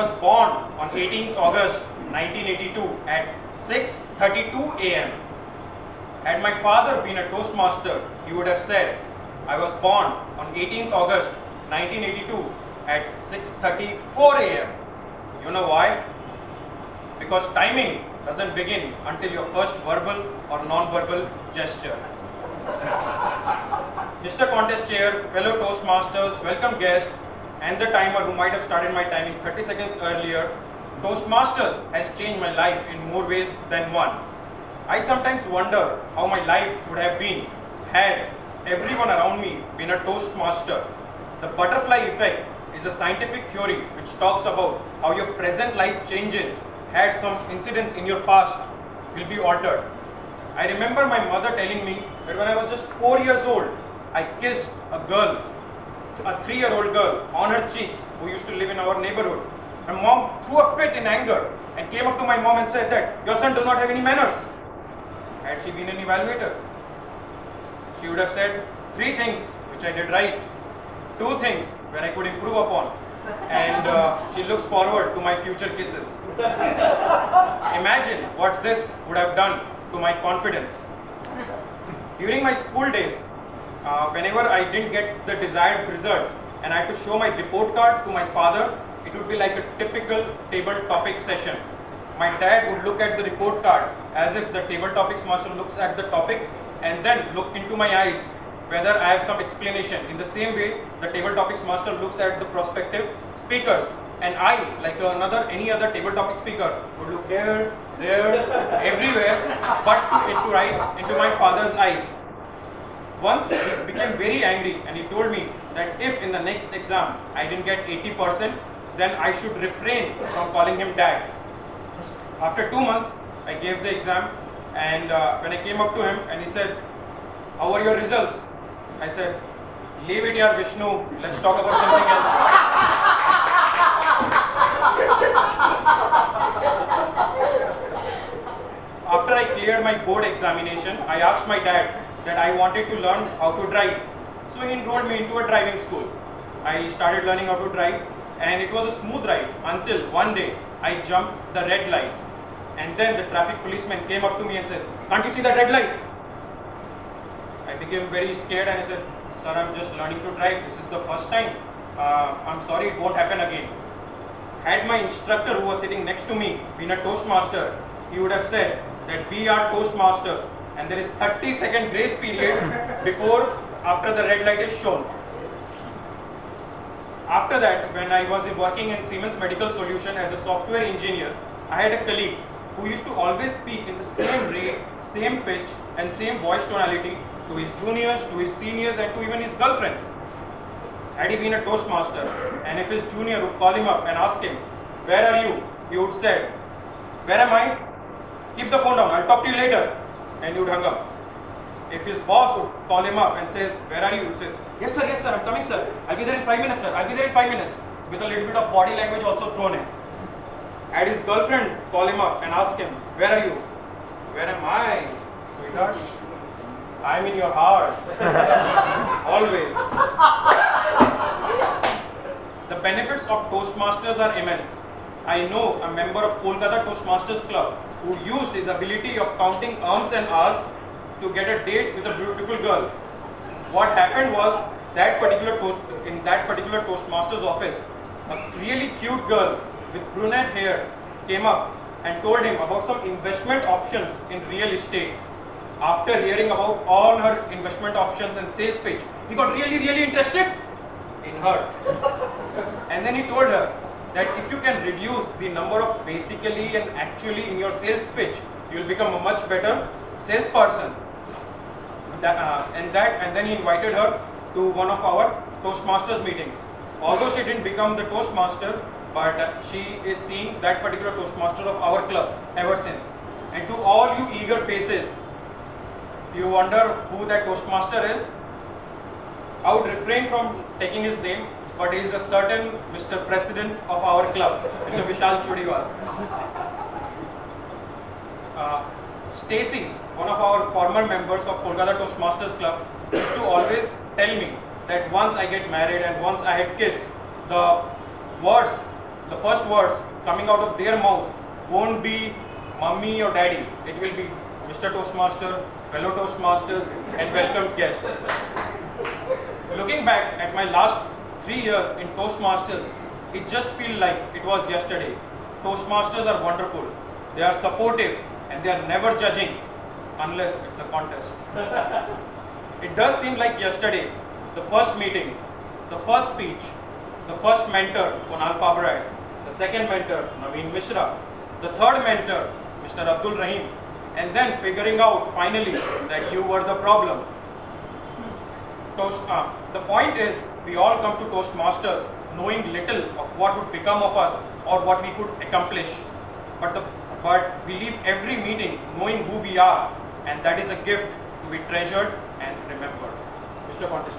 was born on 18th August 1982 at 6:32 a.m. Had my father been a Toastmaster, he would have said, I was born on 18th August 1982 at 6:34 a.m. You know why? Because timing doesn't begin until your first verbal or non-verbal gesture. Mr. Contest Chair, fellow Toastmasters, welcome guests, and the timer who might have started my timing 30 seconds earlier, Toastmasters has changed my life in more ways than one. I sometimes wonder how my life would have been had everyone around me been a Toastmaster. The butterfly effect is a scientific theory which talks about how your present life changes had some incidents in your past will be altered. I remember my mother telling me that when I was just 4 years old, I kissed a girl, a 3-year-old girl, on her cheeks who used to live in our neighborhood. My mom threw a fit in anger and came up to my mom and said that your son does not have any manners. Had she been an evaluator, she would have said 3 things which I did right, 2 things where I could improve upon, and she looks forward to my future kisses. Imagine what this would have done to my confidence. During my school days, whenever I didn't get the desired result and I had to show my report card to my father, it would be like a typical table topic session. My dad would look at the report card as if the table topics master looks at the topic and then look into my eyes whether I have some explanation. In the same way, the table topics master looks at the prospective speakers, and I, like any other table topic speaker, would look here, there, everywhere, but into my father's eyes. Once he became very angry and he told me that if in the next exam I didn't get 80%, then I should refrain from calling him dad. After 2 months, I gave the exam, and when I came up to him and he said, how are your results? I said, leave it here, Vishnu, let's talk about something else. After I cleared my board examination, I asked my dad that I wanted to learn how to drive. So he enrolled me into a driving school. I started learning how to drive, and it was a smooth ride until one day I jumped the red light. And then the traffic policeman came up to me and said, can't you see that red light? I became very scared and I said, sir, I'm just learning to drive. This is the first time. I'm sorry, it won't happen again. Had my instructor who was sitting next to me been a Toastmaster, he would have said that we are Toastmasters and there is 30-second grace period after the red light is shown. After that, when I was working in Siemens Medical Solution as a software engineer, I had a colleague who used to always speak in the same rate, same pitch and same voice tonality to his juniors, to his seniors and to even his girlfriends. Had he been a Toastmaster, and if his junior would call him up and ask him, where are you? He would say, where am I? Keep the phone down, I'll talk to you later. And he would hang up. If his boss would call him up and says, where are you? He says, yes sir, I'm coming sir. I'll be there in 5 minutes sir, I'll be there in 5 minutes. With a little bit of body language also thrown in. Had his girlfriend call him up and ask him, where are you? Where am I? Sweetheart, I'm in your heart. Always. The benefits of Toastmasters are immense. I know a member of Kolkata Toastmasters Club who used his ability of counting ums and ahs to get a date with a beautiful girl. What happened was in that particular Toastmasters office, a really cute girl with brunette hair came up and told him about some investment options in real estate. After hearing about all her investment options and sales pitch, he got really interested in her. And then he told her that if you can reduce the number of basically and actually in your sales pitch, you will become a much better salesperson. And then he invited her to one of our Toastmasters meeting. Although she didn't become the Toastmaster, but she is seeing that particular Toastmaster of our club ever since. And to all you eager faces, you wonder who that Toastmaster is? I would refrain from taking his name, but he is a certain Mr. President of our club, Mr. Vishal Chudiwal. Stacy, one of our former members of Kolkata Toastmasters Club, used to always tell me that once I get married and once I had kids, the words the first words coming out of their mouth won't be mummy or daddy. It will be Mr. Toastmaster, fellow Toastmasters, and welcome guests. Looking back at my last 3 years in Toastmasters, it just feels like it was yesterday. Toastmasters are wonderful. They are supportive and they are never judging unless it's a contest. It does seem like yesterday, the first meeting, the first speech, the first mentor, Kunal Pabrai, the second mentor, Naveen Mishra, the third mentor, Mr. Abdul Rahim, and then figuring out finally that you were the problem. The point is, we all come to Toastmasters knowing little of what would become of us or what we could accomplish. But we leave every meeting knowing who we are, and that is a gift to be treasured and remembered. Mr. Contest.